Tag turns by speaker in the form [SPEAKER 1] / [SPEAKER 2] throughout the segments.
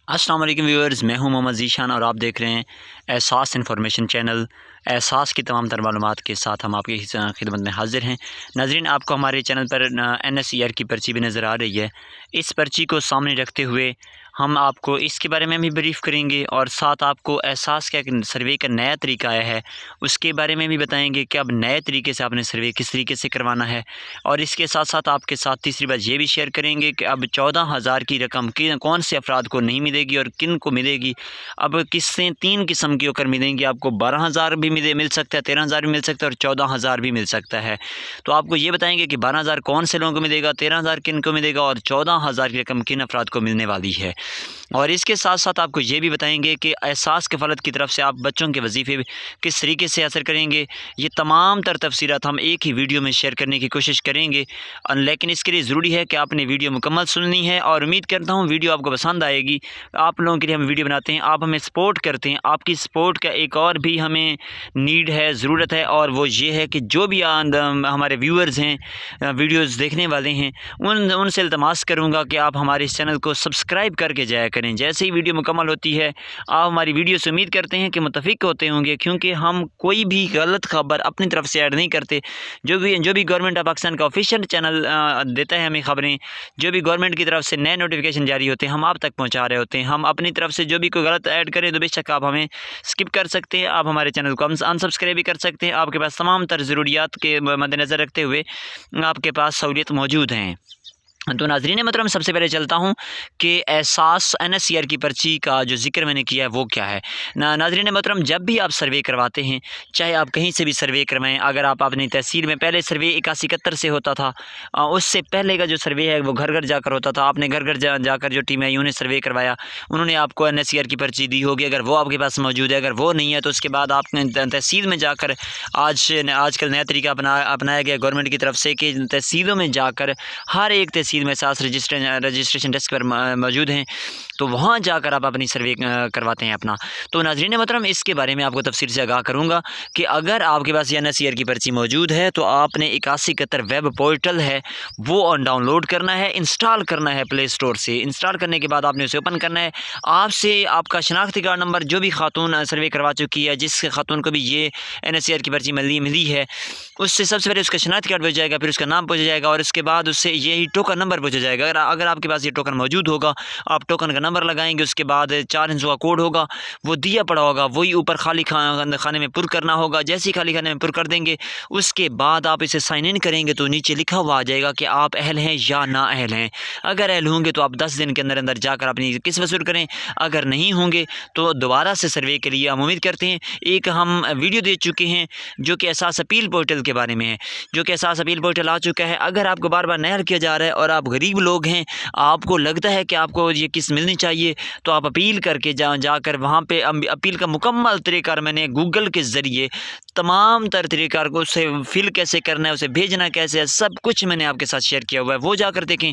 [SPEAKER 1] अस्सलाम वालेकुम व्यूअर्स, मैं हूं मोहम्मद ज़ीशान और आप देख रहे हैं एहसास इन्फॉर्मेशन चैनल। एहसास की तमाम तर मालूमात के साथ हम आपकी खिदमत में हाज़िर हैं। नाज़रीन, आपको हमारे चैनल पर NSER की पर्ची भी नज़र आ रही है। इस पर्ची को सामने रखते हुए हम आपको इसके बारे में भी ब्रीफ़ करेंगे और साथ आपको एहसास का एक सर्वे का नया तरीका आया है उसके बारे में भी बताएंगे कि अब नए तरीके से आपने सर्वे किस तरीके से करवाना है। और इसके साथ साथ आपके साथ तीसरी बात ये भी शेयर करेंगे कि अब 14,000 की रकम कौन से अफराद को नहीं मिलेगी और किन को मिलेगी। अब किस्सें 3 किस्म की होकर मिलेंगी। आपको 12,000 भी मिल सकता है, 13,000 भी मिल सकता है और 14,000 भी मिल सकता है। तो आपको ये बताएंगे कि 12,000 कौन से लोगों को मिलेगा, 13,000 किन को मिलेगा और 14,000 की रकम किन अफराद को मिलने वाली है। और इसके साथ साथ आपको ये भी बताएंगे कि एहसास कफ़ालत की तरफ से आप बच्चों के वजीफ़े किस तरीके से असर करेंगे। ये तमाम तर तफसीलात हम एक ही वीडियो में शेयर करने की कोशिश करेंगे, लेकिन इसके लिए ज़रूरी है कि आपने वीडियो मुकम्मल सुननी है और उम्मीद करता हूँ वीडियो आपको पसंद आएगी। आप लोगों के लिए हम वीडियो बनाते हैं, आप हमें सपोर्ट करते हैं। आपकी सपोर्ट का एक और भी हमें नीड है, ज़रूरत है, और वो ये है कि जो भी हमारे व्यूअर्स हैं, वीडियोज़ देखने वाले हैं, उनसे इल्तमास करूँगा कि आप हमारे इस चैनल को सब्सक्राइब करके जाया करें। जैसे ही वीडियो मुकम्मल होती है आप हमारी वीडियो से उम्मीद करते हैं कि मुतफ़िक होते होंगे, क्योंकि हम कोई भी गलत खबर अपनी तरफ से ऐड नहीं करते। जो भी गवर्नमेंट ऑफ पाकिस्तान का ऑफिशियल चैनल देता है हमें ख़बरें, जो भी गवर्नमेंट की तरफ से नए नोटिफिकेशन जारी होते हैं हम आप तक पहुंचा रहे होते हैं। हम अपनी तरफ से जो भी कोई गलत ऐड करें तो बेशक आप हमें स्किप कर सकते हैं, आप हमारे चैनल को अनसब्सक्राइब भी कर सकते हैं। आपके पास तमाम तर ज़रूरियात के मद्देनज़र रखते हुए आपके पास सहूलियत मौजूद हैं। तो नाज़रीन मोहतरम, सबसे पहले चलता हूँ कि एहसास NSER की पर्ची का जो ज़िक्र मैंने किया है वो क्या है। नाज़रीन मोहतरम, जब भी आप सर्वे करवाते हैं, चाहे आप कहीं से भी सर्वे करवाएं, अगर आप अपनी तहसील में पहले सर्वे 81-71 से होता था, उससे पहले का जो सर्वे है वो घर घर जाकर होता था। आपने घर घर जाकर जो टीम आई उन्हें सर्वे करवाया, उन्होंने आपको NSER की पर्ची दी होगी, अगर वो आपके पास मौजूद है। अगर वो नहीं है तो उसके बाद आपने तहसील में जाकर आजकल नया तरीका अपनाया गया गवर्नमेंट की तरफ से कि तहसीलों में जाकर हर एक तहसील में एहसास रजिस्ट्रेशन डेस्क पर मौजूद हैं, तो वहाँ जाकर आप अपनी सर्वे करवाते हैं अपना। तो नाज़रीन मोहतरम, इसके बारे में आपको तफसील से आगाह करूँगा कि अगर आपके पास NSER की पर्ची मौजूद है तो आपने 81-71 वेब पोर्टल है वो डाउनलोड करना है, इंस्टॉल करना है प्ले स्टोर से। इंस्टॉल करने के बाद आपने उसे ओपन करना है। आपसे आपका शनाख्ती कार्ड नंबर, जो भी खातून सर्वे करवा चुकी है, जिस खातून को भी ये NSER की पर्ची मिली है, उससे सबसे पहले उसका शनाख्ती कार्ड पूछा जाएगा, फिर उसका नाम पूछा जाएगा और उसके बाद उससे यही टोकन नंबर पूछा जाएगा। अगर आपके पास ये टोकन मौजूद होगा, आप टोकन का नंबर लगाएंगे, उसके बाद 4 हिस्सों का कोड होगा, वो दिया पड़ा होगा, वही ऊपर खाली खाने में पुर करना होगा। जैसे ही खाली खाने में पुर कर देंगे उसके बाद आप इसे साइन इन करेंगे तो नीचे लिखा हुआ आ जाएगा कि आप अहल हैं या ना अहल हैं। अगर अहल होंगे तो आप 10 दिन के अंदर अंदर जाकर अपनी किस्त वसूल करें, अगर नहीं होंगे तो दोबारा से सर्वे के लिए हम उम्मीद करते हैं। एक हम वीडियो दे चुके हैं जो कि एहसास अपील पोर्टल के बारे में है, जो कि एहसास अपील पोर्टल आ चुका है। अगर आपको बार बार नया किया जा रहा है और आप गरीब लोग हैं, आपको लगता है कि आपको ये किस्त मिलनी चाहिए, तो आप अपील करके जाकर वहाँ पे अपील का मुकम्मल तरीक़ार मैंने गूगल के ज़रिए तमाम तर तरीक़ार को उसे फिल कैसे करना है, उसे भेजना कैसे है, सब कुछ मैंने आपके साथ शेयर किया हुआ है, वो जाकर देखें।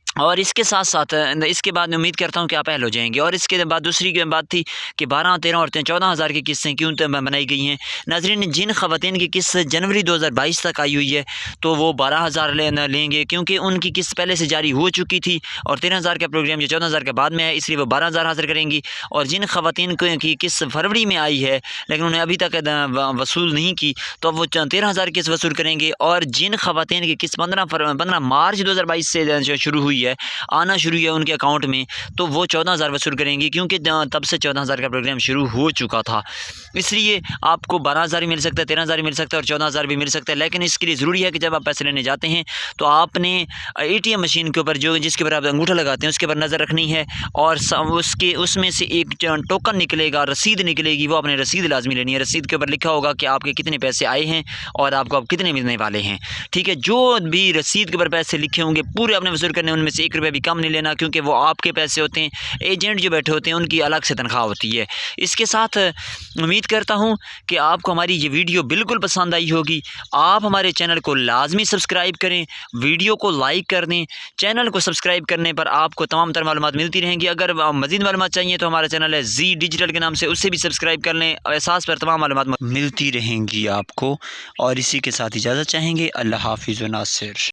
[SPEAKER 1] और इसके साथ साथ इसके बाद मैं उम्मीद करता हूँ कि आप अहल हो जाएंगे। और इसके बाद दूसरी बात थी कि 12, 13 और 14,000 की किस्तें क्यों बनाई गई हैं। नाज़रीन, जिन ख़वातीन की किस्त जनवरी 2022 तक आई हुई है तो वो 12,000 लेंगे, क्योंकि उनकी किस्त पहले से जारी हो चुकी थी और 13,000 का प्रोग्राम जो 14,000 के बाद में है, इसलिए वो 12,000 हासिल करेंगी। और जिन ख़वातीन की किस्त फरवरी में आई है लेकिन उन्हें अभी तक वसूल नहीं की, तो वो 13,000 किस्त वसूल करेंगे। और जिन ख़वातीन की किस्त 15 मार्च 2022 से शुरू हुई है, आना शुरू है उनके अकाउंट में, तो वो 14,000 वसूल करेंगी, क्योंकि तब से 14,000 का प्रोग्राम शुरू हो चुका था। इसलिए आपको 12,000 भी मिल सकता है, 13,000 भी मिल सकता है और 14,000 भी मिल सकता है। लेकिन इसके लिए ज़रूरी है कि जब आप पैसे लेने जाते हैं तो आपने ATM मशीन के ऊपर जिसके ऊपर आप अंगूठा लगाते हैं उसके ऊपर नज़र रखनी है, और उसमें से एक टोकन निकलेगा, रसीद निकलेगी, वो अपने रसीद लाजमी लेनी है। रसीद के ऊपर लिखा होगा कि आपके कितने पैसे आए हैं और आपको अब कितने मिलने वाले हैं। ठीक है, जो भी रसीद के ऊपर पैसे लिखे होंगे पूरे आपने वसूल करने, उनमें से 1 रुपया भी कम नहीं लेना, क्योंकि वो आपके पैसे होते हैं। एजेंट जो बैठे होते हैं उनकी अलग से तनख्वाह होती है। इसके साथ उम्मीद करता हूँ कि आपको हमारी ये वीडियो बिल्कुल पसंद आई होगी। आप हमारे चैनल को लाजमी सब्सक्राइब करें, वीडियो को लाइक कर दें। चैनल को सब्सक्राइब करने पर आपको तमाम तर मालूमात मिलती रहेंगी। अगर मज़ीद मालूमात चाहिए तो हमारा चैनल है जी डिजिटल के नाम से, उससे भी सब्सक्राइब कर लें। एहसास पर तमाम मालूमात मिलती रहेंगी आपको। और इसी के साथ इजाज़त चाहेंगे। अल्लाह हाफिज़ व नासिर।